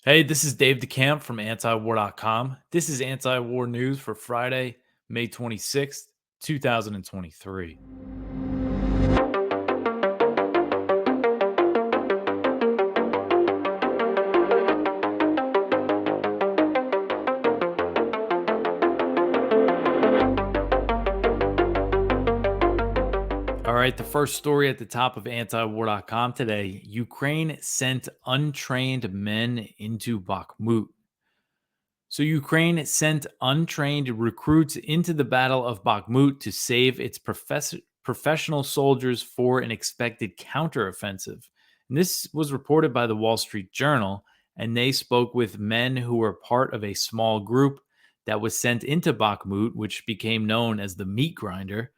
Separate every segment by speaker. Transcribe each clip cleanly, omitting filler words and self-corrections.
Speaker 1: Hey, this is Dave DeCamp from antiwar.com. This is anti-war news for Friday, May 26th, 2023. All right, the first story at the top of antiwar.com today. Ukraine sent untrained men into Bakhmut. So, Ukraine sent untrained recruits into the Battle of Bakhmut to save its professional soldiers for an expected counteroffensive. And this was reported by the Wall Street Journal, and they spoke with men who were part of a small group that was sent into Bakhmut, which became known as the meat grinder,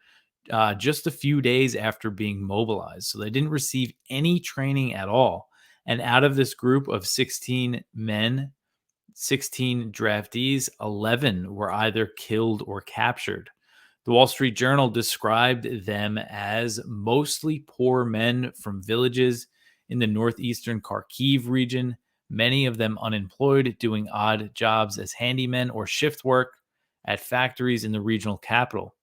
Speaker 1: just a few days after being mobilized. So they didn't receive any training at all. And out of this group of 16 men, 16 draftees, 11 were either killed or captured. The Wall Street Journal described them as mostly poor men from villages in the northeastern Kharkiv region, many of them unemployed, doing odd jobs as handymen or shift work at factories in the regional capital.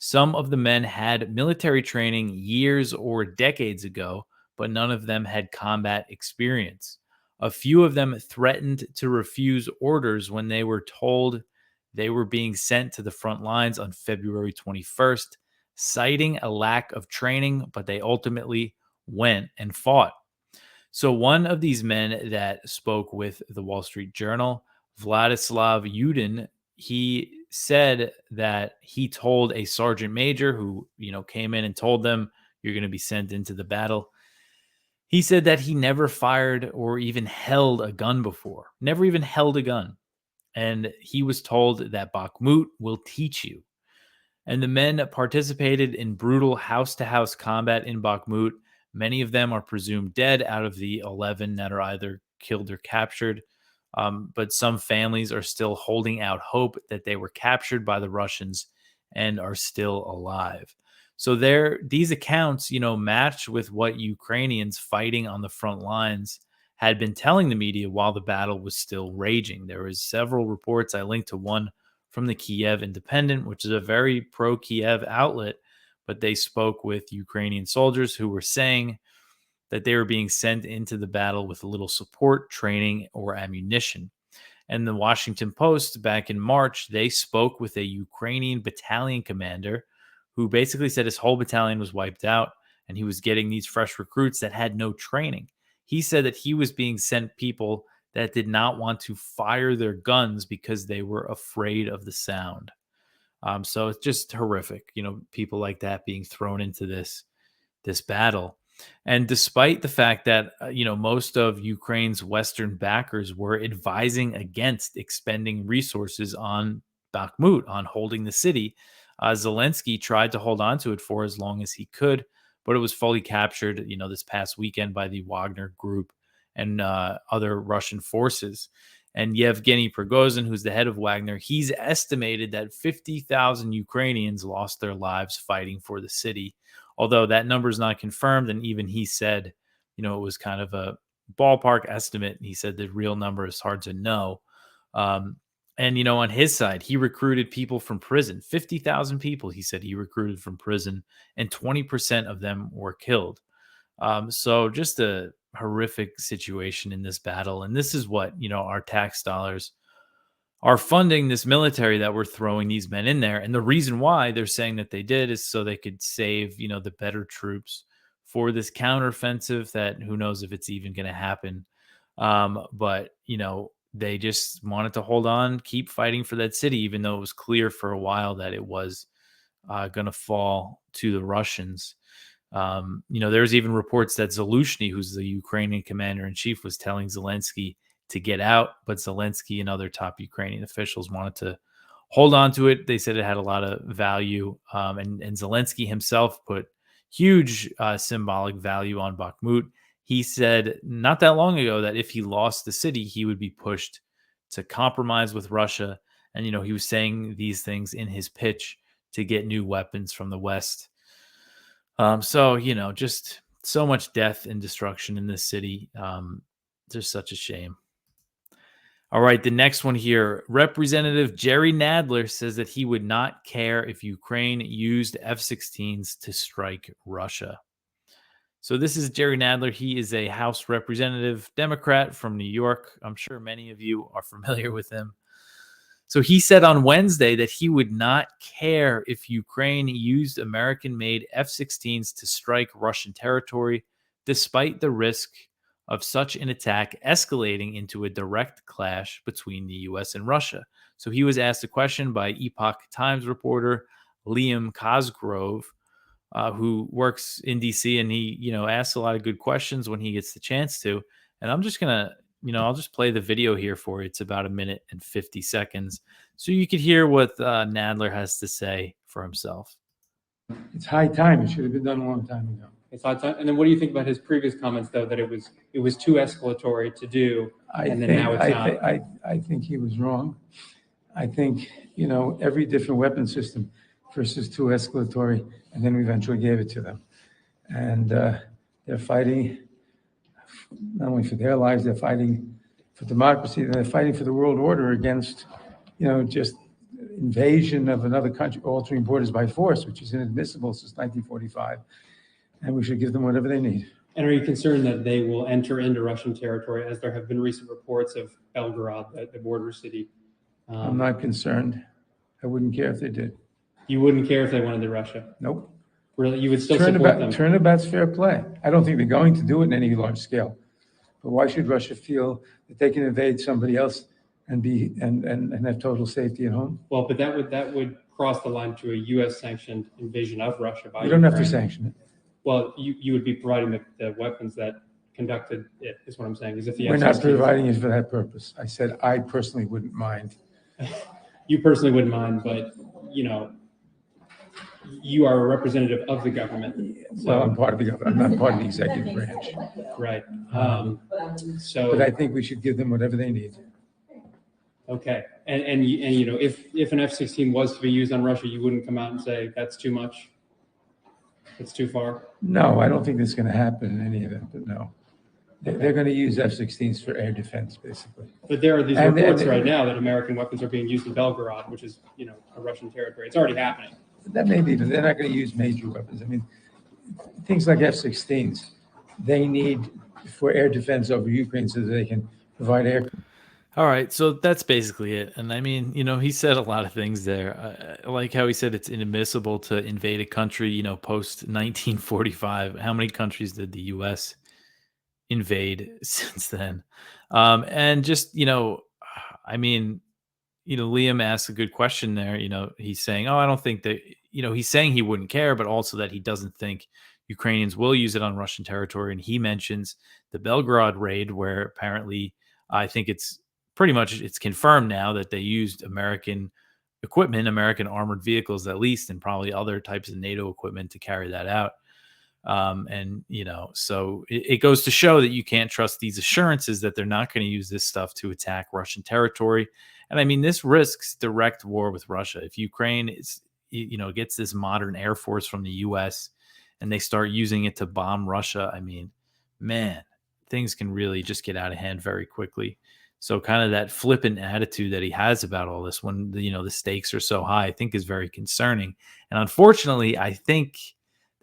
Speaker 1: Some of the men had military training years or decades ago, but none of them had combat experience. A few of them threatened to refuse orders when they were told they were being sent to the front lines on February 21st, citing a lack of training, but they ultimately went and fought. So, one of these men that spoke with the Wall Street Journal, Vladislav Yudin, he said that he told a sergeant major who, came in and told them, "You're going to be sent into the battle." He said that he never fired or even held a gun before, never even held a gun. And he was told that Bakhmut will teach you. And the men participated in brutal house to house combat in Bakhmut. Many of them are presumed dead out of the 11 that are either killed or captured. But some families are still holding out hope that they were captured by the Russians and are still alive. So these accounts, match with what Ukrainians fighting on the front lines had been telling the media while the battle was still raging. There was several reports. I linked to one from the Kiev Independent, which is a very pro Kiev outlet, but they spoke with Ukrainian soldiers who were saying that they were being sent into the battle with little support, training, or ammunition. And the Washington Post, back in March, they spoke with a Ukrainian battalion commander who basically said his whole battalion was wiped out and he was getting these fresh recruits that had no training. He said that he was being sent people that did not want to fire their guns because they were afraid of the sound. So it's just horrific, people like that being thrown into this battle. And despite the fact that most of Ukraine's Western backers were advising against expending resources on Bakhmut, on holding the city, Zelensky tried to hold on to it for as long as he could, but it was fully captured, this past weekend by the Wagner Group and other Russian forces. And Yevgeny Prigozhin, who's the head of Wagner, he's estimated that 50,000 Ukrainians lost their lives fighting for the city, although that number is not confirmed. And even he said, it was kind of a ballpark estimate. He said the real number is hard to know. And, on his side, he recruited people from prison, 50,000 people, he said he recruited from prison, and 20% of them were killed. So just a horrific situation in this battle. And this is what, our tax dollars are funding this military that we're throwing these men in there. And the reason why they're saying that they did is so they could save, the better troops for this counteroffensive that who knows if it's even going to happen. But, they just wanted to hold on, keep fighting for that city, even though it was clear for a while that it was going to fall to the Russians. There's even reports that Zaluzhny, who's the Ukrainian commander in chief, was telling Zelensky to get out, but Zelensky and other top Ukrainian officials wanted to hold on to it. They said it had a lot of value, and Zelensky himself put huge symbolic value on Bakhmut. He said not that long ago that if he lost the city, he would be pushed to compromise with Russia. And he was saying these things in his pitch to get new weapons from the West. So just so much death and destruction in this city. Just such a shame. All right, the next one here. Representative Jerry Nadler says that he would not care if Ukraine used F-16s to strike Russia. So this is Jerry Nadler. He is a House representative, Democrat from New York. I'm sure many of you are familiar with him. So he said on Wednesday that he would not care if Ukraine used American-made F-16s to strike Russian territory, despite the risk of such an attack escalating into a direct clash between the U.S. and Russia. So he was asked a question by Epoch Times reporter Liam Cosgrove, who works in DC, and he, asks a lot of good questions when he gets the chance to. And I'm just gonna, I'll just play the video here for you. It's about 1:50, so you could hear what Nadler has to say for himself.
Speaker 2: It's high time. It should have been done a long time ago.
Speaker 3: It's high time. And then, what do you think about his previous comments, though, that it was too escalatory to do, now it's not?
Speaker 2: I think he was wrong. I think every different weapon system first is too escalatory, and then we eventually gave it to them. And they're fighting not only for their lives, they're fighting for democracy, they're fighting for the world order against, just invasion of another country, altering borders by force, which is inadmissible since 1945. And we should give them whatever they need.
Speaker 3: And are you concerned that they will enter into Russian territory, as there have been recent reports of Belgorod, the border city?
Speaker 2: I'm not concerned. I wouldn't care if they did.
Speaker 3: You wouldn't care if they went into Russia?
Speaker 2: Nope.
Speaker 3: Really? You would still support them?
Speaker 2: Turnabout's fair play. I don't think they're going to do it in any large scale. But why should Russia feel that they can invade somebody else and have total safety at home?
Speaker 3: Well, but that would cross the line to a U.S. sanctioned invasion of Russia by
Speaker 2: You don't
Speaker 3: Ukraine.
Speaker 2: have to sanction it.
Speaker 3: Well, you would be providing the weapons that conducted it, is what I'm saying. Is if the
Speaker 2: We're not
Speaker 3: F-16s
Speaker 2: providing it for that purpose. I said I personally wouldn't mind.
Speaker 3: You personally wouldn't mind, but you are a representative of the government.
Speaker 2: Well, I'm part of the government. I'm not part of the executive branch.
Speaker 3: Right.
Speaker 2: But I think we should give them whatever they need.
Speaker 3: Okay. And if an F-16 was to be used on Russia, you wouldn't come out and say that's too much? It's too far?
Speaker 2: No, I don't think that's going to happen in any event, but no. They're going to use F-16s for air defense, basically.
Speaker 3: But there are these reports right now that American weapons are being used in Belgorod, which is, a Russian territory. It's already happening.
Speaker 2: That may be, but they're not going to use major weapons. I mean, things like F-16s, they need for air defense over Ukraine so that they can provide air.
Speaker 1: All right, so that's basically it. And I mean, he said a lot of things there. I like how he said it's inadmissible to invade a country, post 1945. How many countries did the U.S. invade since then? And just, I mean, Liam asked a good question there. He's saying, I don't think that, he's saying he wouldn't care, but also that he doesn't think Ukrainians will use it on Russian territory. And he mentions the Belgorod raid, where apparently I think it's confirmed now that they used American equipment, American armored vehicles, at least, and probably other types of NATO equipment to carry that out. So it goes to show that you can't trust these assurances that they're not going to use this stuff to attack Russian territory. And I mean, this risks direct war with Russia. If Ukraine gets this modern air force from the U.S. and they start using it to bomb Russia, I mean, man, things can really just get out of hand very quickly. So kind of that flippant attitude that he has about all this when the stakes are so high, I think is very concerning. And unfortunately, I think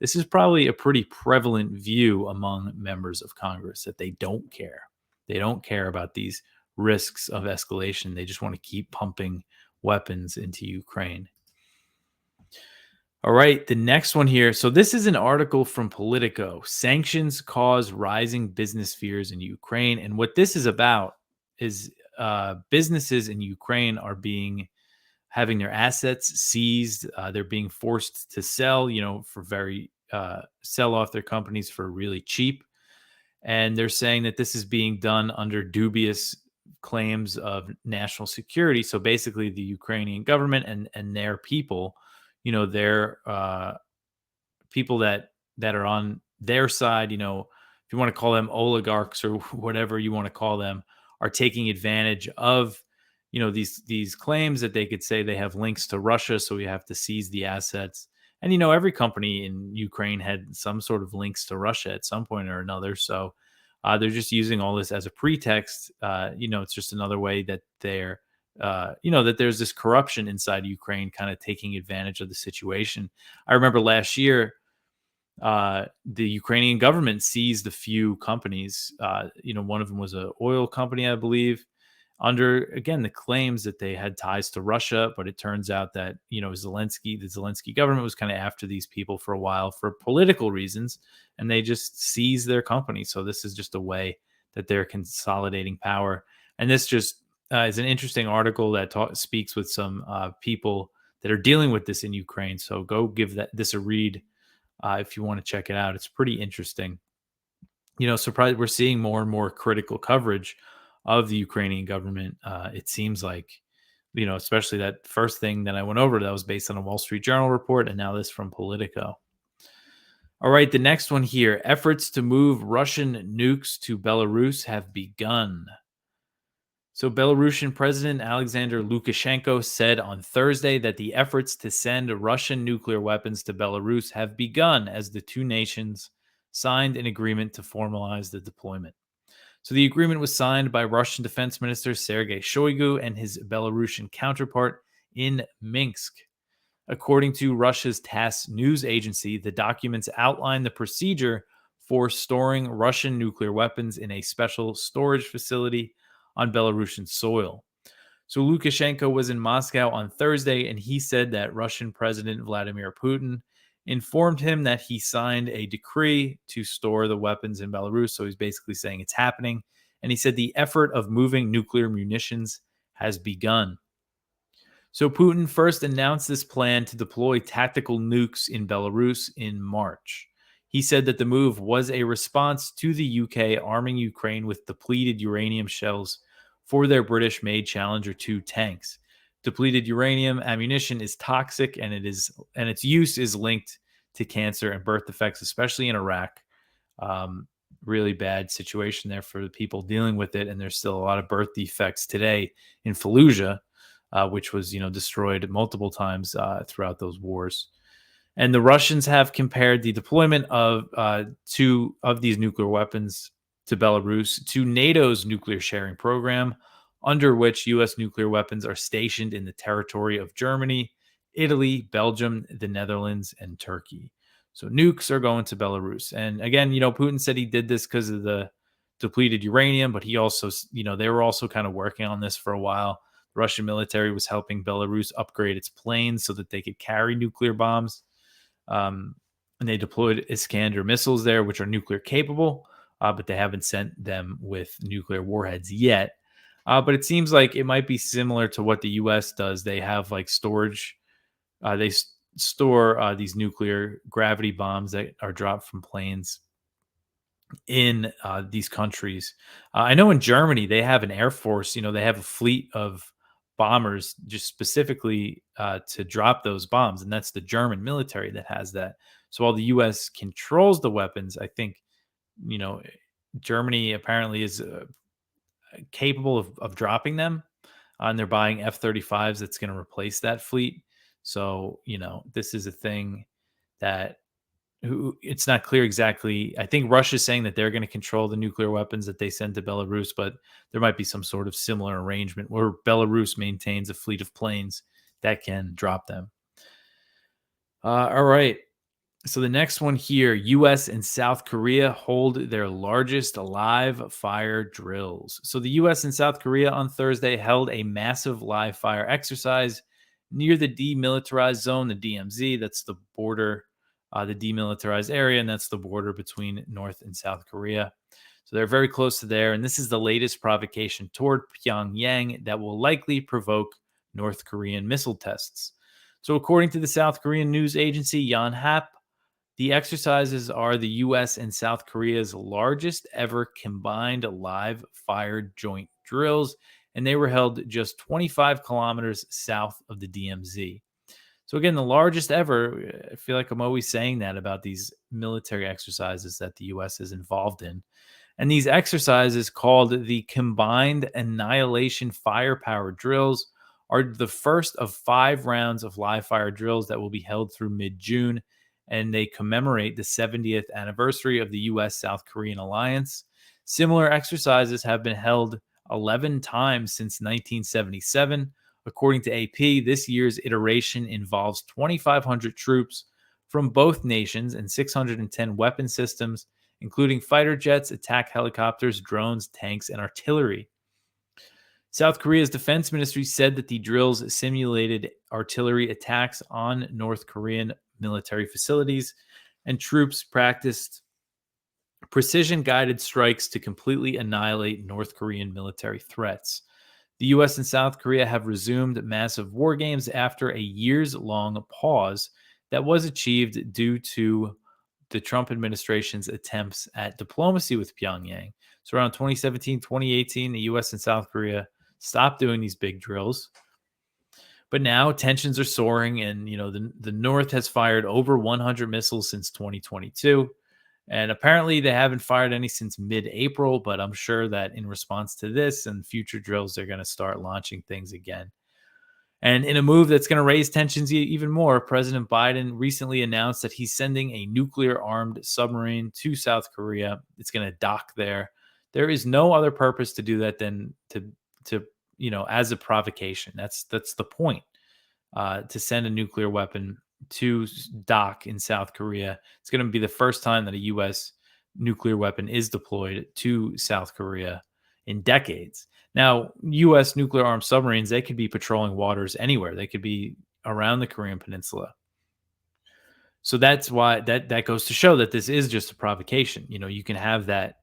Speaker 1: this is probably a pretty prevalent view among members of Congress, that they don't care. They don't care about these risks of escalation. They just want to keep pumping weapons into Ukraine. All right, the next one here. So this is an article from Politico. Sanctions cause rising business fears in Ukraine. And what this is about is businesses in Ukraine are having their assets seized. They're being forced to sell, sell off their companies for really cheap. And they're saying that this is being done under dubious claims of national security. So basically the Ukrainian government and their people, their people that are on their side, if you want to call them oligarchs or whatever you want to call them, are taking advantage of, these claims that they could say they have links to Russia, so we have to seize the assets. And, every company in Ukraine had some sort of links to Russia at some point or another. So They're just using all this as a pretext. It's just another way that that there's this corruption inside Ukraine kind of taking advantage of the situation. I remember last year, the Ukrainian government seized a few companies. One of them was an oil company, I believe, under, again, the claims that they had ties to Russia. But it turns out that, the Zelensky government was kind of after these people for a while for political reasons, and they just seized their company. So this is just a way that they're consolidating power. And this just is an interesting article that speaks with some people that are dealing with this in Ukraine. So go give this a read if you want to check it out. It's pretty interesting. Surprised we're seeing more and more critical coverage of the Ukrainian government. It seems like, especially that first thing that I went over that was based on a Wall Street Journal report, and now this from Politico. All right, the next one here. Efforts to move Russian nukes to Belarus have begun. So Belarusian President Alexander Lukashenko said on Thursday that the efforts to send Russian nuclear weapons to Belarus have begun as the two nations signed an agreement to formalize the deployment. So the agreement was signed by Russian Defense Minister Sergei Shoigu and his Belarusian counterpart in Minsk. According to Russia's TASS news agency, the documents outline the procedure for storing Russian nuclear weapons in a special storage facility on Belarusian soil. So Lukashenko was in Moscow on Thursday, and he said that Russian President Vladimir Putin informed him that he signed a decree to store the weapons in Belarus. So he's basically saying it's happening. And he said the effort of moving nuclear munitions has begun. So Putin first announced this plan to deploy tactical nukes in Belarus in March. He said that the move was a response to the UK arming Ukraine with depleted uranium shells for their British-made Challenger 2 tanks. Depleted uranium ammunition is toxic, and its use is linked to cancer and birth defects, especially in Iraq. Really bad situation there for the people dealing with it, and there's still a lot of birth defects today in Fallujah, which was destroyed multiple times throughout those wars. And the Russians have compared the deployment of two of these nuclear weapons to Belarus to NATO's nuclear sharing program, under which U.S. nuclear weapons are stationed in the territory of Germany, Italy, Belgium, the Netherlands, and Turkey. So nukes are going to Belarus. And again, Putin said he did this because of the depleted uranium, but he also, they were also kind of working on this for a while. The Russian military was helping Belarus upgrade its planes so that they could carry nuclear bombs. And they deployed Iskander missiles there, which are nuclear capable, but they haven't sent them with nuclear warheads yet. But it seems like it might be similar to what the U.S. does. They have like storage. They store these nuclear gravity bombs that are dropped from planes in these countries. I know in Germany, they have an air force. They have a fleet of bombers just specifically to drop those bombs. And that's the German military that has that. So while the U.S. controls the weapons, I think, Germany apparently is capable of dropping them, and they're buying F-35s that's going to replace that fleet. So, this is a thing that it's not clear exactly. I think Russia's saying that they're going to control the nuclear weapons that they send to Belarus, but there might be some sort of similar arrangement where Belarus maintains a fleet of planes that can drop them. All right. So the next one here, U.S. and South Korea hold their largest live fire drills. So the U.S. and South Korea on Thursday held a massive live fire exercise near the demilitarized zone, the DMZ. That's the border, the demilitarized area, and that's the border between North and South Korea. So they're very close to there, and this is the latest provocation toward Pyongyang that will likely provoke North Korean missile tests. So according to the South Korean news agency Yonhap, the exercises are the U.S. and South Korea's largest ever combined live fire joint drills, and they were held just 25 kilometers south of the DMZ. So again, the largest ever. I feel like I'm always saying that about these military exercises that the U.S. is involved in. And these exercises, called the Combined Annihilation Firepower Drills, are the first of 5 rounds of live fire drills that will be held through mid-June, and they commemorate the 70th anniversary of the U.S.-South Korean alliance. Similar exercises have been held 11 times since 1977. According to AP, this year's iteration involves 2,500 troops from both nations and 610 weapon systems, including fighter jets, attack helicopters, drones, tanks, and artillery. South Korea's defense ministry said that the drills simulated artillery attacks on North Korean military facilities, and troops practiced precision guided strikes to completely annihilate North Korean military threats. The US and South Korea have resumed massive war games after a years long pause that was achieved due to the Trump administration's attempts at diplomacy with Pyongyang. So around 2017, 2018, the US and South Korea stopped doing these big drills. But now tensions are soaring, and the North has fired over 100 missiles since 2022. And apparently they haven't fired any since mid-April, but I'm sure that in response to this and future drills, they're going to start launching things again. And in a move that's going to raise tensions even more, President Biden recently announced that he's sending a nuclear-armed submarine to South Korea. It's going to dock there. There is no other purpose to do that than to as a provocation. That's the point. To send a nuclear weapon to dock in South Korea. It's going to be the first time that a U.S. nuclear weapon is deployed to South Korea in decades. Now, U.S. nuclear armed submarines, they could be patrolling waters anywhere. They could be around the Korean Peninsula. So that's why that goes to show that this is just a provocation. You can have that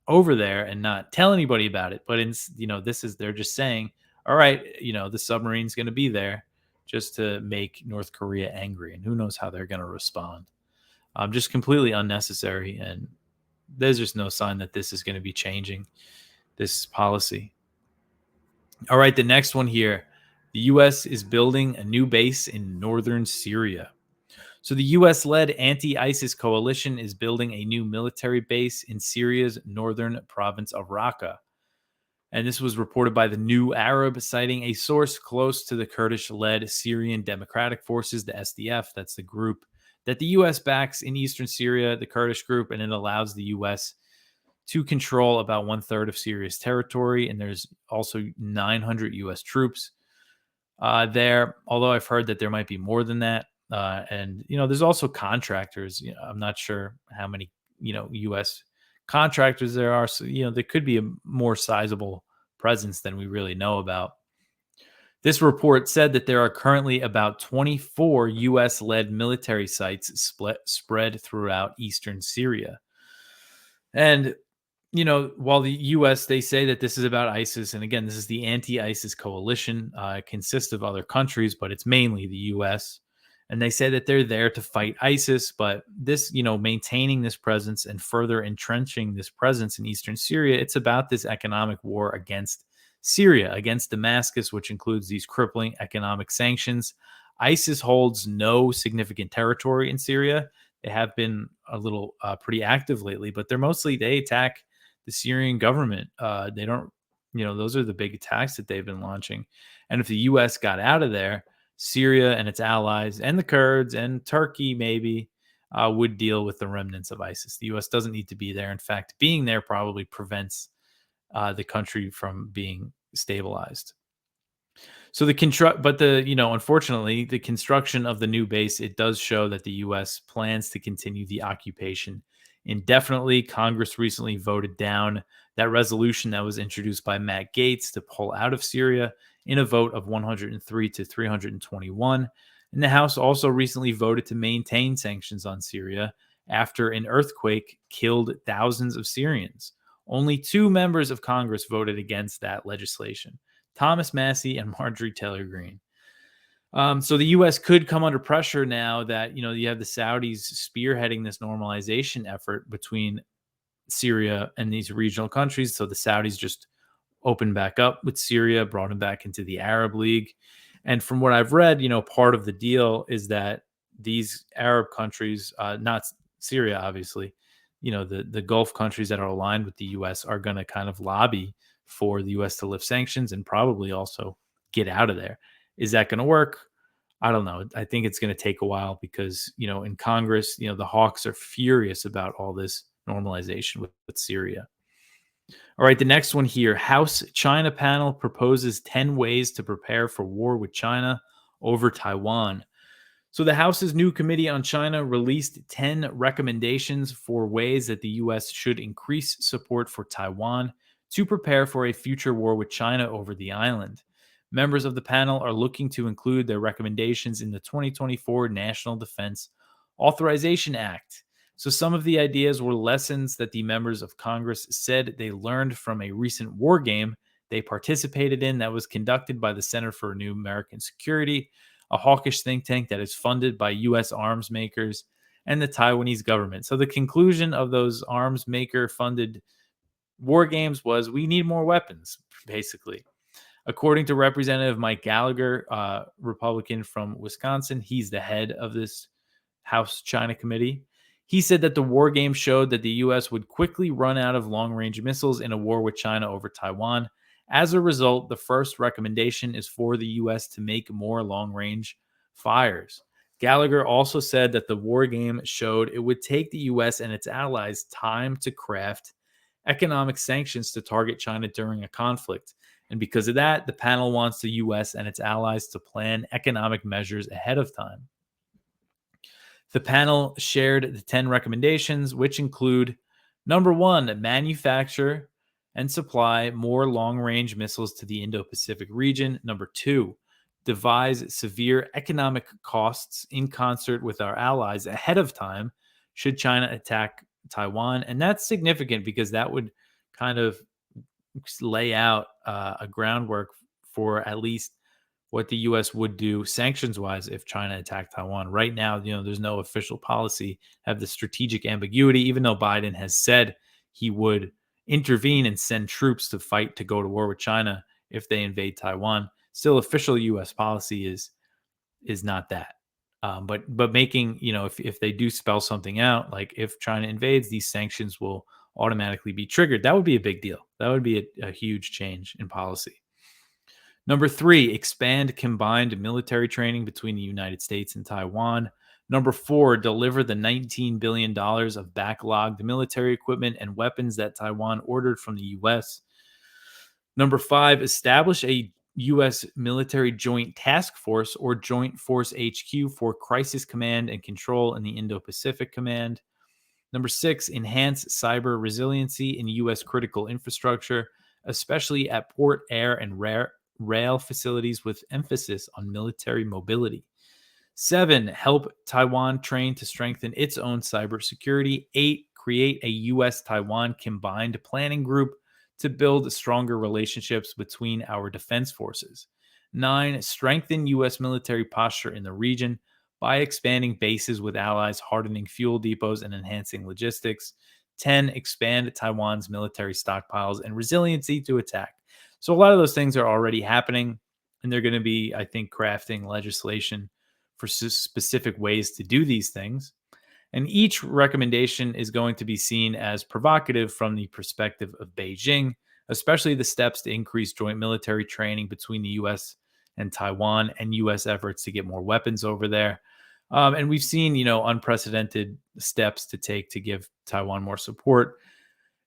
Speaker 1: over there and not tell anybody about it. But they're just saying, all right, the submarine's going to be there just to make North Korea angry, and who knows how they're going to respond. Just completely unnecessary, and there's just no sign that this is going to be changing this policy. All right, the next one here. The U.S. is building a new base in northern Syria. So the U.S.-led anti-ISIS coalition is building a new military base in Syria's northern province of Raqqa. And this was reported by the New Arab, citing a source close to the Kurdish-led Syrian Democratic Forces, the SDF. That's the group that the U.S. backs in eastern Syria, the Kurdish group, and it allows the U.S. to control about 1/3 of Syria's territory. And there's also 900 U.S. troops there, although I've heard that there might be more than that. And there's also contractors. I'm not sure how many, U.S. contractors there are. So, there could be a more sizable presence than we really know about. This report said that there are currently about 24 U.S.-led military sites spread throughout eastern Syria. And, while the U.S., they say that this is about ISIS, and again, this is the anti-ISIS coalition. It consists of other countries, but it's mainly the U.S., and they say that they're there to fight ISIS, but this, maintaining this presence and further entrenching this presence in eastern Syria, it's about this economic war against Syria, against Damascus, which includes these crippling economic sanctions. ISIS holds no significant territory in Syria. They have been a little pretty active lately, but they attack the Syrian government. They don't, those are the big attacks that they've been launching. And if the U.S. got out of there, Syria and its allies and the Kurds and Turkey maybe would deal with the remnants of ISIS. The U.S. doesn't need to be there. In fact, being there probably prevents the country from being stabilized. So unfortunately, the construction of the new base, it does show that the U.S. plans to continue the occupation indefinitely. Congress recently voted down that resolution that was introduced by Matt Gaetz to pull out of Syria in a vote of 103 to 321. And the House also recently voted to maintain sanctions on Syria after an earthquake killed thousands of Syrians. Only 2 members of Congress voted against that legislation, Thomas Massie and Marjorie Taylor Greene. So the U.S. could come under pressure now that, you have the Saudis spearheading this normalization effort between Syria and these regional countries. So the Saudis just opened back up with Syria, brought them back into the Arab League. And from what I've read, part of the deal is that these Arab countries, not Syria, obviously, the Gulf countries that are aligned with the U.S. are going to kind of lobby for the U.S. to lift sanctions and probably also get out of there. Is that going to work? I don't know. I think it's going to take a while because, in Congress, the hawks are furious about all this normalization with Syria. All right, the next one here. House China panel proposes 10 ways to prepare for war with China over Taiwan. So, the House's new Committee on China released 10 recommendations for ways that the U.S. should increase support for Taiwan to prepare for a future war with China over the island. Members of the panel are looking to include their recommendations in the 2024 National Defense Authorization Act. So, some of the ideas were lessons that the members of Congress said they learned from a recent war game they participated in that was conducted by the Center for New American Security, a hawkish think tank that is funded by U.S. arms makers and the Taiwanese government. So, the conclusion of those arms maker funded war games was we need more weapons, basically. According to Representative Mike Gallagher, Republican from Wisconsin, he's the head of this House China Committee. He said that the war game showed that the U.S. would quickly run out of long range missiles in a war with China over Taiwan. As a result, the first recommendation is for the U.S. to make more long range fires. Gallagher also said that the war game showed it would take the U.S. and its allies time to craft economic sanctions to target China during a conflict. And because of that, the panel wants the U.S. and its allies to plan economic measures ahead of time. The panel shared the 10 recommendations, which include number 1, manufacture and supply more long range missiles to the Indo Pacific region. Number 2, devise severe economic costs in concert with our allies ahead of time should China attack Taiwan. And that's significant because that would kind of lay out a groundwork for at least what the U.S. would do sanctions-wise if China attacked Taiwan. Right now, there's no official policy, have the strategic ambiguity, even though Biden has said he would intervene and send troops to fight to go to war with China if they invade Taiwan. Still, official U.S. policy is not that. But making, if they do spell something out, like if China invades, these sanctions will automatically be triggered. That would be a big deal. That would be a huge change in policy. Number 3, expand combined military training between the United States and Taiwan. Number 4, deliver the $19 billion of backlogged military equipment and weapons that Taiwan ordered from the U.S. Number 5, establish a U.S. military joint task force or joint force HQ for crisis command and control in the Indo-Pacific Command. Number 6, enhance cyber resiliency in U.S. critical infrastructure, especially at port, air, and rail facilities with emphasis on military mobility. 7, help Taiwan train to strengthen its own cybersecurity. 8, create a U.S.-Taiwan combined planning group to build stronger relationships between our defense forces. 9, strengthen U.S. military posture in the region by expanding bases with allies, hardening fuel depots, and enhancing logistics. 10, expand Taiwan's military stockpiles and resiliency to attack. So a lot of those things are already happening, and they're going to be, I think, crafting legislation for specific ways to do these things. And each recommendation is going to be seen as provocative from the perspective of Beijing, especially the steps to increase joint military training between the U.S. and Taiwan and U.S. efforts to get more weapons over there. And we've seen, unprecedented steps to take to give Taiwan more support.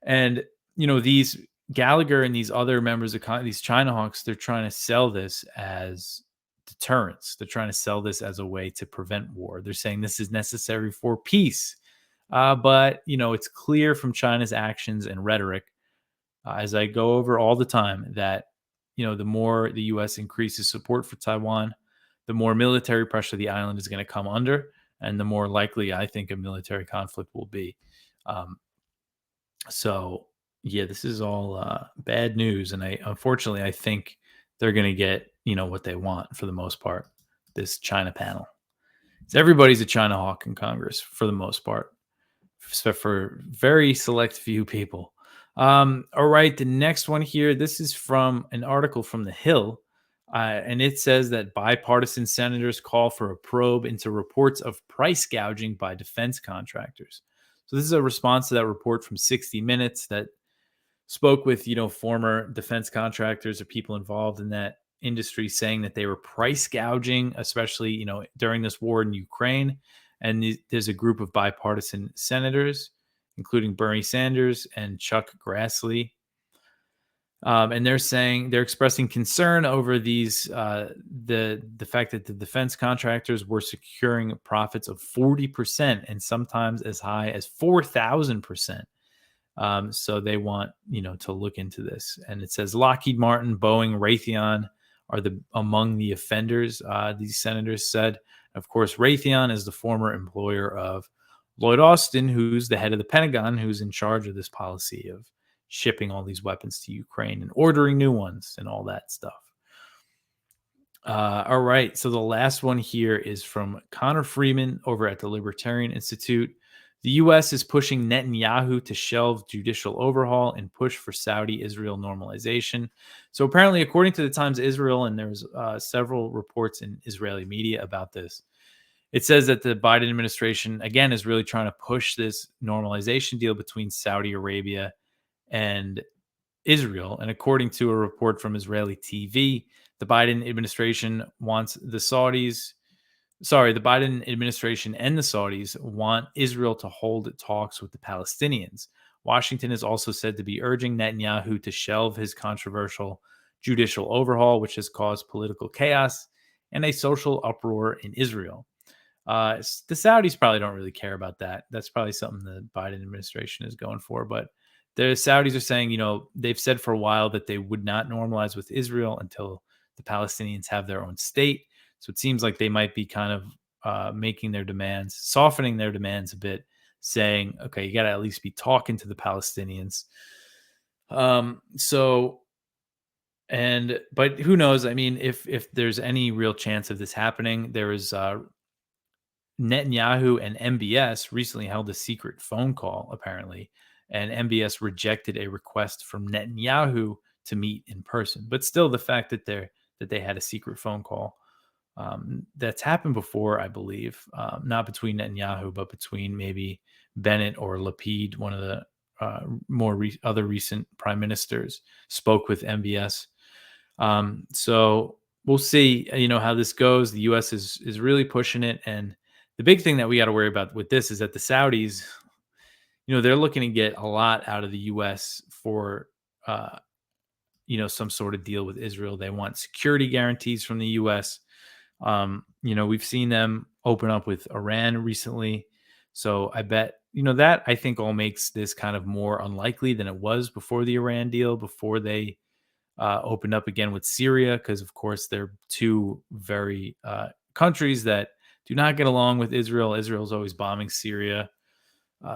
Speaker 1: And, these Gallagher and these other members of these China hawks, they're trying to sell this as deterrence. They're trying to sell this as a way to prevent war. They're saying this is necessary for peace. But, it's clear from China's actions and rhetoric, as I go over all the time, that, the more the U.S. increases support for Taiwan, the more military pressure the island is going to come under, and the more likely I think a military conflict will be. So, yeah, this is all bad news. And unfortunately, I think they're going to get, what they want for the most part, this China panel. So everybody's a China hawk in Congress for the most part, except for very select few people. All right, the next one here, this is from an article from The Hill, and it says that bipartisan senators call for a probe into reports of price gouging by defense contractors. So this is a response to that report from 60 Minutes that spoke with, former defense contractors or people involved in that industry, saying that they were price gouging, especially, during this war in Ukraine. And there's a group of bipartisan senators, including Bernie Sanders and Chuck Grassley, And they're expressing concern over these the fact that the defense contractors were securing profits of 40% and sometimes as high as 4,000%. So they want to look into this. And it says Lockheed Martin, Boeing, Raytheon are among the offenders. These senators said. Of course, Raytheon is the former employer of Lloyd Austin, who's the head of the Pentagon, who's in charge of this policy of shipping all these weapons to Ukraine and ordering new ones and all that stuff. All right. So the last one here is from Connor Freeman over at the Libertarian Institute. The U.S. is pushing Netanyahu to shelve judicial overhaul and push for Saudi-Israel normalization. So apparently, according to the Times of Israel, and there's several reports in Israeli media about this, it says that the Biden administration, again, is really trying to push this normalization deal between Saudi Arabia and Israel. And according to a report from Israeli TV, the Biden administration and the Saudis want Israel to hold talks with the Palestinians. Washington is also said to be urging Netanyahu to shelve his controversial judicial overhaul, which has caused political chaos and a social uproar in Israel. The Saudis probably don't really care about that. That's probably something the Biden administration is going for. But the Saudis are saying, they've said for a while that they would not normalize with Israel until the Palestinians have their own state. So it seems like they might be kind of softening their demands a bit, saying, okay, you got to at least be talking to the Palestinians. But who knows? I mean, if there's any real chance of this happening, there is Netanyahu and MBS recently held a secret phone call, apparently, and MBS rejected a request from Netanyahu to meet in person. But still, the fact that they had a secret phone call, that's happened before, I believe, not between Netanyahu, but between maybe Bennett or Lapid, one of the other recent prime ministers, spoke with MBS. So we'll see, how this goes. The U.S. is really pushing it, and the big thing that we got to worry about with this is that the Saudis, they're looking to get a lot out of the U.S. for, some sort of deal with Israel. They want security guarantees from the U.S. We've seen them open up with Iran recently. So I bet, that I think all makes this kind of more unlikely than it was before the Iran deal, before they opened up again with Syria, because, of course, they're two very countries that do not get along with Israel. Israel's always bombing Syria.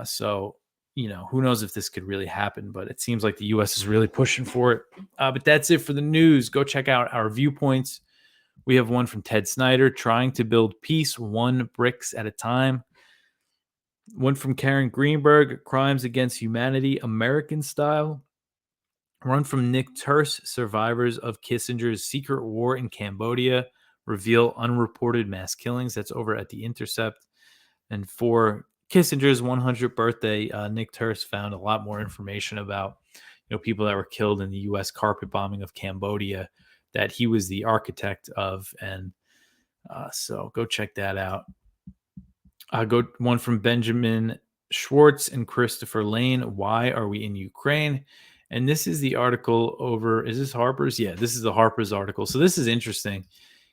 Speaker 1: So, who knows if this could really happen, but it seems like the U.S. is really pushing for it. But that's it for the news. Go check out our Viewpoints. We have one from Ted Snyder, trying to build peace one bricks at a time. One from Karen Greenberg, crimes against humanity, American style. One from Nick Turse, survivors of Kissinger's secret war in Cambodia reveal unreported mass killings. That's over at The Intercept. And for Kissinger's 100th birthday, Nick Turse found a lot more information about people that were killed in the U.S. carpet bombing of Cambodia that he was the architect of. And so go check that out. One from Benjamin Schwartz and Christopher Lane. Why are we in Ukraine? And this is the article over, is this Harper's? Yeah, this is the Harper's article. So this is interesting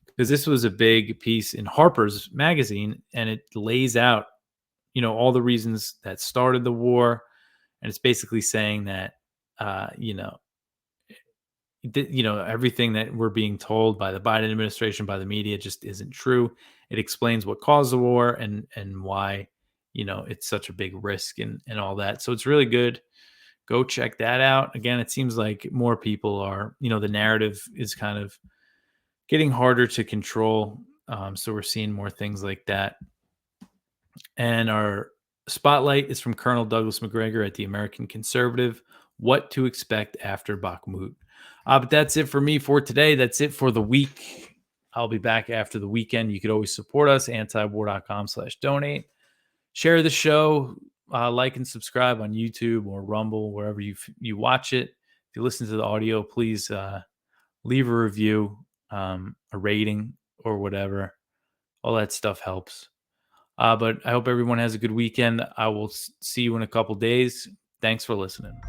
Speaker 1: because this was a big piece in Harper's magazine, and it lays out, all the reasons that started the war. And it's basically saying that, everything that we're being told by the Biden administration, by the media, just isn't true. It explains what caused the war and why, it's such a big risk and all that. So it's really good. Go check that out. Again, it seems like more people are, the narrative is kind of getting harder to control. So we're seeing more things like that. And our spotlight is from Colonel Douglas McGregor at the American Conservative. What to expect after Bakhmut. But that's it for me for today. That's it for the week. I'll be back after the weekend. You could always support us, antiwar.com/donate. Share the show. Like and subscribe on YouTube or Rumble, wherever you watch it. If you listen to the audio, please leave a review, a rating, or whatever. All that stuff helps. But I hope everyone has a good weekend. I will see you in a couple days. Thanks for listening.